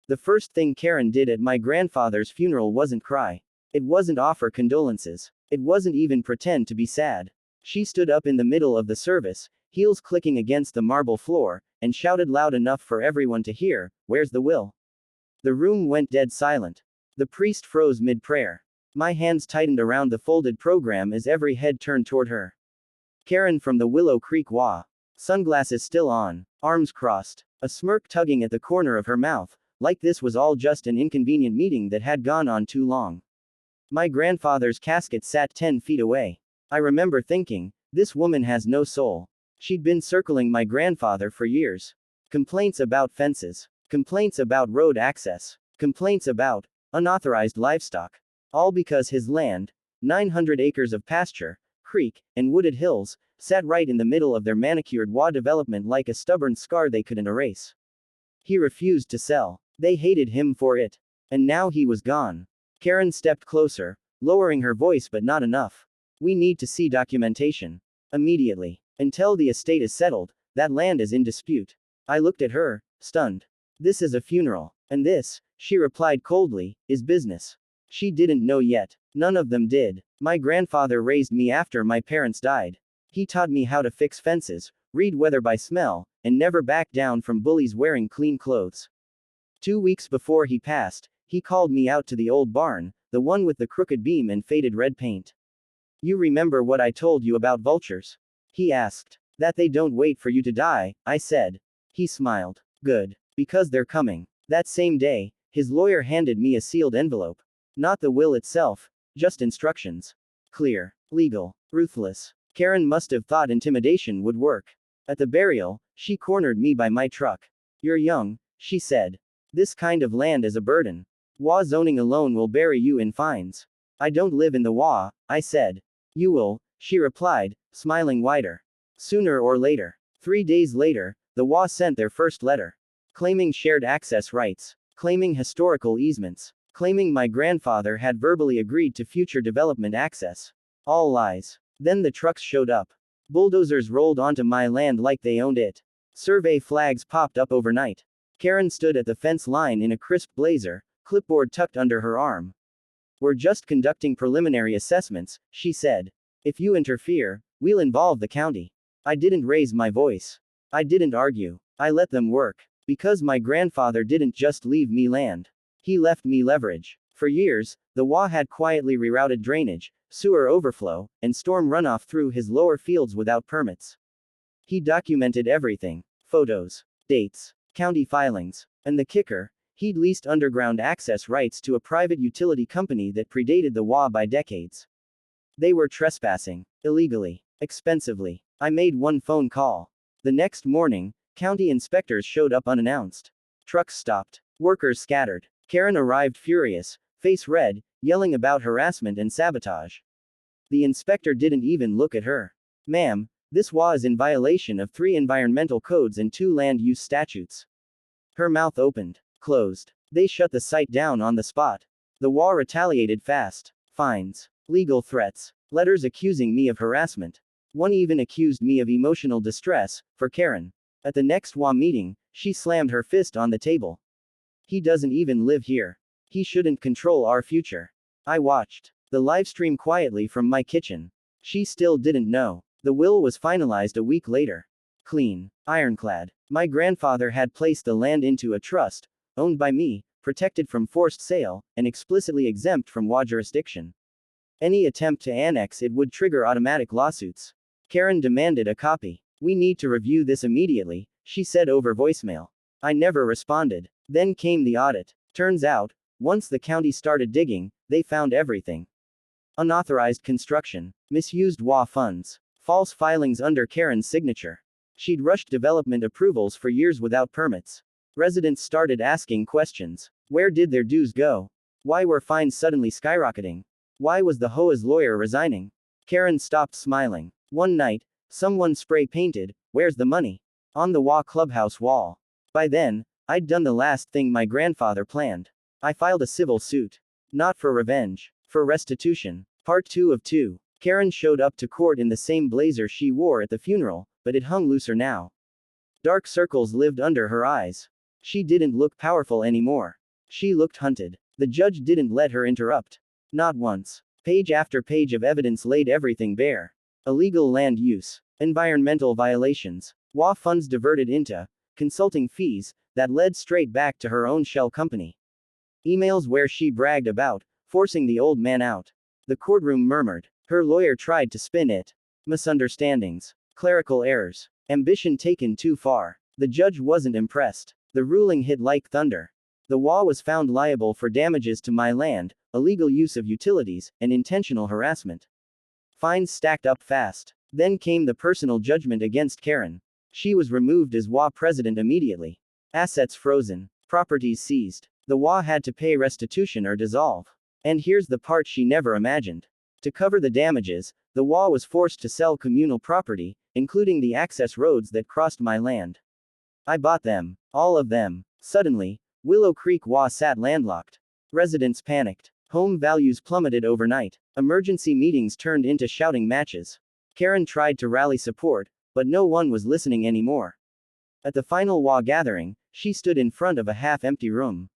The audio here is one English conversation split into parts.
The first thing Karen did at my grandfather's funeral wasn't cry. It wasn't offer condolences. It wasn't even pretend to be sad. She stood up in the middle of the service, heels clicking against the marble floor, and shouted loud enough for everyone to hear, "Where's the will?" The room went dead silent. The priest froze mid-prayer. My hands tightened around the folded program as every head turned toward her. Karen from the Willow Creek WA. Sunglasses still on, arms crossed, a smirk tugging at the corner of her mouth, like this was all just an inconvenient meeting that had gone on too long. My grandfather's casket sat 10 feet away. I remember thinking, this woman has no soul. She'd been circling my grandfather for years. Complaints about fences. Complaints about road access. Complaints about unauthorized livestock. All because his land, 900 acres of pasture, creek, and wooded hills, sat right in the middle of their manicured WA development like a stubborn scar they couldn't erase. He refused to sell. They hated him for it. And now he was gone. Karen stepped closer, lowering her voice but not enough. We need to see documentation. Immediately. Until the estate is settled, that land is in dispute. I looked at her, stunned. This is a funeral. And this, she replied coldly, is business. She didn't know yet. None of them did. My grandfather raised me after my parents died. He taught me how to fix fences, read weather by smell, and never back down from bullies wearing clean clothes. 2 weeks before he passed, he called me out to the old barn, the one with the crooked beam and faded red paint. You remember what I told you about vultures? He asked. That they don't wait for you to die, I said. He smiled. Good. Because they're coming. That same day, his lawyer handed me a sealed envelope. Not the will itself, just instructions. Clear. Legal. Ruthless. Karen must have thought intimidation would work. At the burial, she cornered me by my truck. You're young, she said. This kind of land is a burden. WA zoning alone will bury you in fines. I don't live in the WA, I said. You will, she replied, smiling wider. Sooner or later. 3 days later, the WA sent their first letter. Claiming shared access rights. Claiming historical easements. Claiming my grandfather had verbally agreed to future development access. All lies. Then the trucks showed up. Bulldozers rolled onto my land like they owned it. Survey flags popped up overnight. Karen stood at the fence line in a crisp blazer, clipboard tucked under her arm. We're just conducting preliminary assessments, she said. If you interfere, we'll involve the county. I didn't raise my voice. I didn't argue. I let them work. Because my grandfather didn't just leave me land. He left me leverage. For years, the WA had quietly rerouted drainage, sewer overflow, and storm runoff through his lower fields without permits. He documented everything. Photos. Dates. County filings. And the kicker, he'd leased underground access rights to a private utility company that predated the WA by decades. They were trespassing. Illegally. Expensively. I made one phone call. The next morning, county inspectors showed up unannounced. Trucks stopped. Workers scattered. Karen arrived furious, face red, yelling about harassment and sabotage. The inspector didn't even look at her. Ma'am, this WA is in violation of 3 environmental codes and 2 land use statutes. Her mouth opened. Closed. They shut the site down on the spot. The WA retaliated fast. Fines. Legal threats. Letters accusing me of harassment. One even accused me of emotional distress, for Karen. At the next WA meeting, she slammed her fist on the table. He doesn't even live here. He shouldn't control our future. I watched the livestream quietly from my kitchen. She still didn't know. The will was finalized a week later. Clean. Ironclad. My grandfather had placed the land into a trust, owned by me, protected from forced sale, and explicitly exempt from WA jurisdiction. Any attempt to annex it would trigger automatic lawsuits. Karen demanded a copy. We need to review this immediately, she said over voicemail. I never responded. Then came the audit. Turns out, once the county started digging, they found everything. Unauthorized construction, misused WA funds, false filings under Karen's signature. She'd rushed development approvals for years without permits. Residents started asking questions. Where did their dues go? Why were fines suddenly skyrocketing? Why was the HOA's lawyer resigning? Karen stopped smiling. One night, someone spray painted, "Where's the money?" on the WA clubhouse wall. By then, I'd done the last thing my grandfather planned. I filed a civil suit. Not for revenge. For restitution. Part 2 of 2. Karen showed up to court in the same blazer she wore at the funeral, but it hung looser now. Dark circles lived under her eyes. She didn't look powerful anymore. She looked hunted. The judge didn't let her interrupt. Not once. Page after page of evidence laid everything bare. Illegal land use, environmental violations, HOA funds diverted into consulting fees that led straight back to her own shell company. Emails where she bragged about forcing the old man out. The courtroom murmured. Her lawyer tried to spin it. Misunderstandings, clerical errors, ambition taken too far. The judge wasn't impressed. The ruling hit like thunder. The HOA was found liable for damages to my land, illegal use of utilities, and intentional harassment. Fines stacked up fast. Then came the personal judgment against Karen. She was removed as HOA president immediately. Assets frozen. Properties seized. The HOA had to pay restitution or dissolve. And here's the part she never imagined. To cover the damages, the HOA was forced to sell communal property, including the access roads that crossed my land. I bought them. All of them. Suddenly, Willow Creek HOA sat landlocked. Residents panicked. Home values plummeted overnight. Emergency meetings turned into shouting matches. Karen tried to rally support, but no one was listening anymore. At the final HOA gathering, she stood in front of a half-empty room.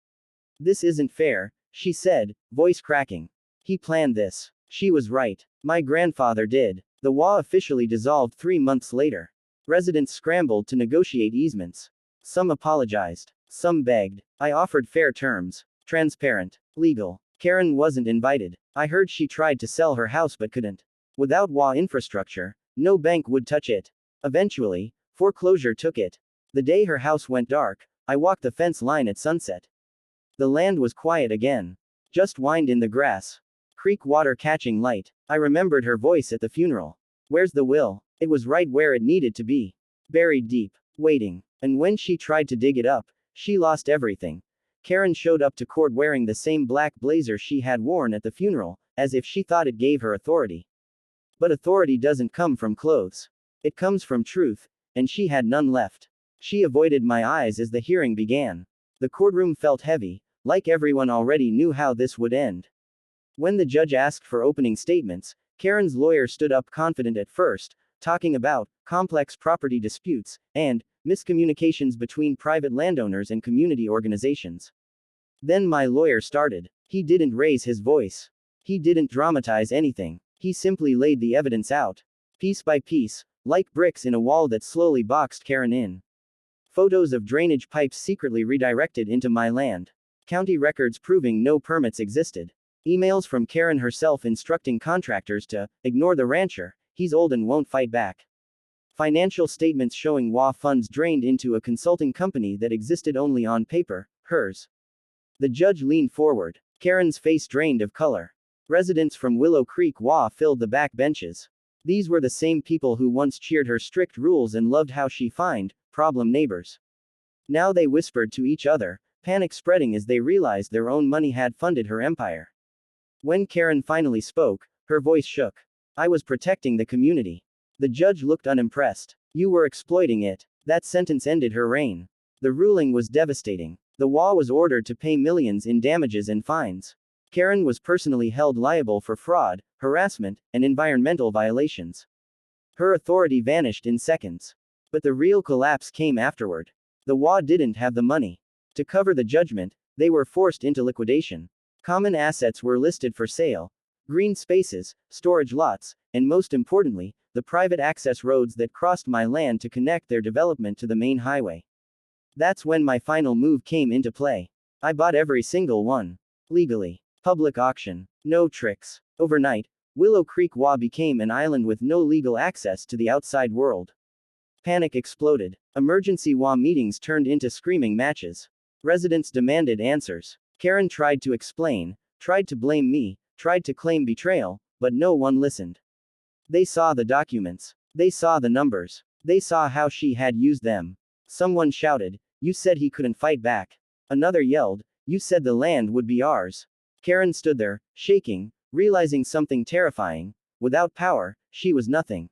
"This isn't fair," she said, voice cracking. "He planned this." She was right. My grandfather did. The HOA officially dissolved 3 months later. Residents scrambled to negotiate easements. Some apologized. Some begged. I offered fair terms. Transparent. Legal. Karen wasn't invited. I heard she tried to sell her house but couldn't. Without HOA infrastructure, no bank would touch it. Eventually, foreclosure took it. The day her house went dark, I walked the fence line at sunset. The land was quiet again. Just wind in the grass. Creek water catching light. I remembered her voice at the funeral. "Where's the will?" It was right where it needed to be. Buried deep. Waiting. And when she tried to dig it up, she lost everything. Karen showed up to court wearing the same black blazer she had worn at the funeral, as if she thought it gave her authority. But authority doesn't come from clothes. It comes from truth, and she had none left. She avoided my eyes as the hearing began. The courtroom felt heavy, like everyone already knew how this would end. When the judge asked for opening statements, Karen's lawyer stood up confident at first, talking about complex property disputes and miscommunications between private landowners and community organizations. Then my lawyer started. He didn't raise his voice. He didn't dramatize anything. He simply laid the evidence out. Piece by piece, like bricks in a wall that slowly boxed Karen in. Photos of drainage pipes secretly redirected into my land. County records proving no permits existed. Emails from Karen herself instructing contractors to ignore the rancher, he's old and won't fight back. Financial statements showing HOA funds drained into a consulting company that existed only on paper, hers. The judge leaned forward. Karen's face drained of color. Residents from Willow Creek HOA filled the back benches. These were the same people who once cheered her strict rules and loved how she fined problem neighbors. Now they whispered to each other, panic spreading as they realized their own money had funded her empire. When Karen finally spoke, her voice shook. "I was protecting the community." The judge looked unimpressed. "You were exploiting it." That sentence ended her reign. The ruling was devastating. The HOA was ordered to pay millions in damages and fines. Karen was personally held liable for fraud, harassment, and environmental violations. Her authority vanished in seconds. But the real collapse came afterward. The HOA didn't have the money. To cover the judgment, they were forced into liquidation. Common assets were listed for sale. Green spaces, storage lots, and most importantly, the private access roads that crossed my land to connect their development to the main highway. That's when my final move came into play. I bought every single one. Legally. Public auction. No tricks. Overnight, Willow Creek HOA became an island with no legal access to the outside world. Panic exploded. Emergency HOA meetings turned into screaming matches. Residents demanded answers. Karen tried to explain, tried to blame me, tried to claim betrayal, but no one listened. They saw the documents. They saw the numbers. They saw how she had used them. Someone shouted, "You said he couldn't fight back." Another yelled, "You said the land would be ours." Karen stood there, shaking, realizing something terrifying. Without power, she was nothing.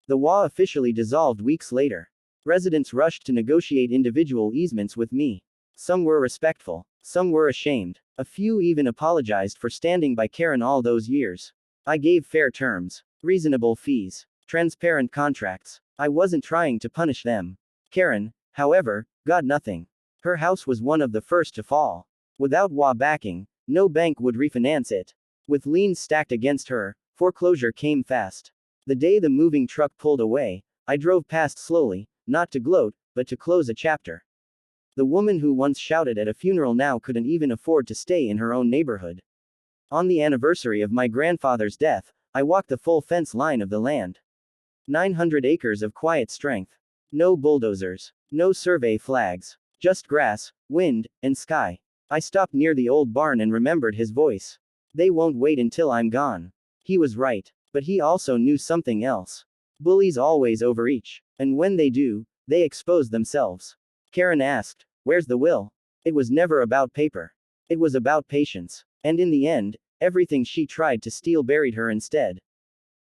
The HOA officially dissolved weeks later. Residents rushed to negotiate individual easements with me. Some were respectful. Some were ashamed. A few even apologized for standing by Karen all those years. I gave fair terms, reasonable fees, transparent contracts. I wasn't trying to punish them. Karen, however, got nothing. Her house was one of the first to fall. Without HOA backing, no bank would refinance it. With liens stacked against her, foreclosure came fast. The day the moving truck pulled away, I drove past slowly, not to gloat, but to close a chapter. The woman who once shouted at a funeral now couldn't even afford to stay in her own neighborhood. On the anniversary of my grandfather's death, I walked the full fence line of the land. 900 acres of quiet strength. No bulldozers. No survey flags. Just grass, wind, and sky. I stopped near the old barn and remembered his voice. They won't wait until I'm gone. He was right. But he also knew something else. Bullies always overreach. And when they do, they expose themselves. Karen asked, "Where's the will?" It was never about paper. It was about patience. And in the end, everything she tried to steal buried her instead.